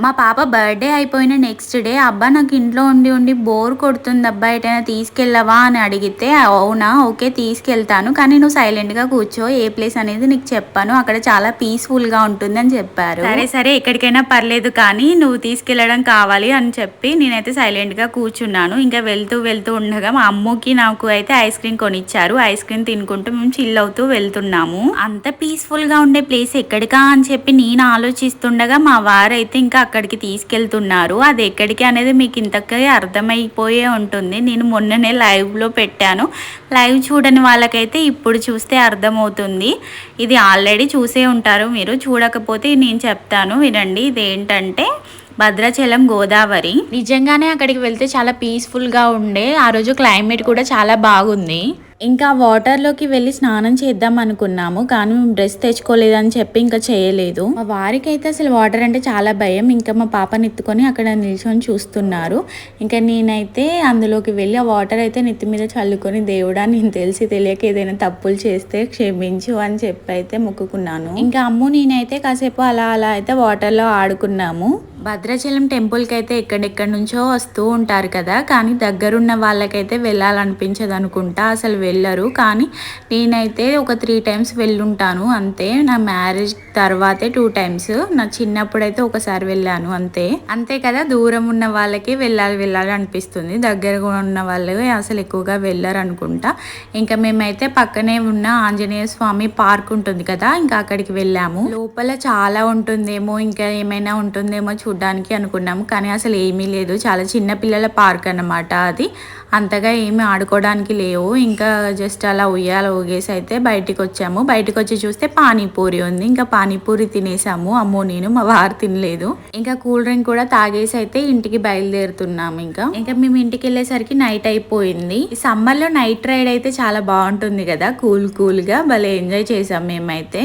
మా పాప బర్త్డే అయిపోయిన నెక్స్ట్ డే అబ్బా నాకు ఇంట్లో ఉండి ఉండి బోర్ కొడుతుంది అబ్బా ఎటైనా తీసుకెళ్ళవా అని అడిగితే అవునా ఓకే తీసుకెళ్తాను కానీ నువ్వు సైలెంట్గా కూర్చో ఏ ప్లేస్ అనేది నీకు చెప్పాను అక్కడ చాలా పీస్ఫుల్గా ఉంటుందని చెప్పారు. సరే సరే ఎక్కడికైనా పర్లేదు కానీ నువ్వు తీసుకెళ్ళడం కావాలి అని చెప్పి నేనైతే సైలెంట్గా కూర్చున్నాను. ఇంకా వెళ్తూ వెళ్తూ ఉండగా మా అమ్మకి నాకు అయితే ఐస్ క్రీమ్ కొనిచ్చారు. ఐస్ క్రీమ్ తినుకుంటూ మేము చిల్ అవుతూ వెళ్తున్నాము. అంత పీస్ఫుల్గా ఉండే ప్లేస్ ఎక్కడికా అని చెప్పి నేను ఆలోచిస్తుండగా మా వారైతే ఇంకా అక్కడికి తీసుకెళ్తున్నారు. అది ఎక్కడికి అనేది మీకు ఇంతకే అర్థమైపోయే ఉంటుంది. నేను మొన్ననే లైవ్లో పెట్టాను. లైవ్ చూడని వాళ్ళకైతే ఇప్పుడు చూస్తే అర్థమవుతుంది. ఇది ఆల్రెడీ చూసే ఉంటారు మీరు. చూడకపోతే నేను చెప్తాను వినండి. ఇదేంటంటే భద్రాచలం గోదావరి. నిజంగానే అక్కడికి వెళ్తే చాలా పీస్ఫుల్గా ఉండే. ఆ రోజు క్లైమేట్ కూడా చాలా బాగుంది. ఇంకా వాటర్లోకి వెళ్ళి స్నానం చేద్దాం అనుకున్నాము కానీ మేము డ్రెస్ తెచ్చుకోలేదని చెప్పి ఇంకా చేయలేదు. మా వారికి అయితే అసలు వాటర్ అంటే చాలా భయం. ఇంకా మా పాపని ఎత్తుకొని అక్కడ నిల్చొని చూస్తున్నారు. ఇంకా నేనైతే అందులోకి వెళ్ళి ఆ వాటర్ అయితే నెత్తి మీద చల్లుకొని దేవుడా నేను తెలిసి తెలియక ఏదైనా తప్పులు చేస్తే క్షమించు అని చెప్పి అయితే మొక్కుకున్నాను. ఇంకా అమ్ము నేనైతే కాసేపు అలా అలా అయితే వాటర్లో ఆడుకున్నాము. భద్రాచలం టెంపుల్కి అయితే ఎక్కడెక్కడి నుంచో వస్తూ ఉంటారు కదా కానీ దగ్గరున్న వాళ్ళకైతే వెళ్ళాలనిపించదు అనుకుంటా, అసలు వెళ్ళరు. కానీ నేనైతే ఒక 3 times వెళ్ళుంటాను అంతే. నా మ్యారేజ్ తర్వాతే 2 times. నా చిన్నప్పుడైతే ఒకసారి వెళ్ళాను అంతే. అంతే కదా, దూరం ఉన్న వాళ్ళకి వెళ్ళాలి అనిపిస్తుంది, దగ్గరగా ఉన్న వాళ్ళు అసలు ఎక్కువగా వెళ్ళరు అనుకుంటా. ఇంకా మేమైతే పక్కనే ఉన్న ఆంజనేయ స్వామి పార్క్ ఉంటుంది కదా ఇంకా అక్కడికి వెళ్ళాము. లోపల చాలా ఉంటుందేమో ఇంకా ఏమైనా ఉంటుందేమో చూడ్డానికి అనుకున్నాము కానీ అసలు ఏమీ లేదు. చాలా చిన్న పిల్లల పార్క్ అన్నమాట అది. అంతగా ఏమి ఆడుకోవడానికి లేవు. ఇంకా జస్ట్ అలా ఉయ్యాల ఊగేసి అయితే బయటికి వచ్చాము. బయటకు వచ్చి చూస్తే పానీపూరి ఉంది. ఇంకా పానీపూరి తినేసాము. అమ్మో నేను, మా వారు తినలేదు. ఇంకా కూల్ డ్రింక్ కూడా తాగేసి అయితే ఇంటికి బయలుదేరుతున్నాము. ఇంకా మేము ఇంటికి వెళ్ళేసరికి నైట్ అయిపోయింది. ఈ సమ్మర్లో నైట్ రైడ్ అయితే చాలా బాగుంటుంది కదా, కూల్ గా భలే ఎంజాయ్ చేసాం మేమైతే.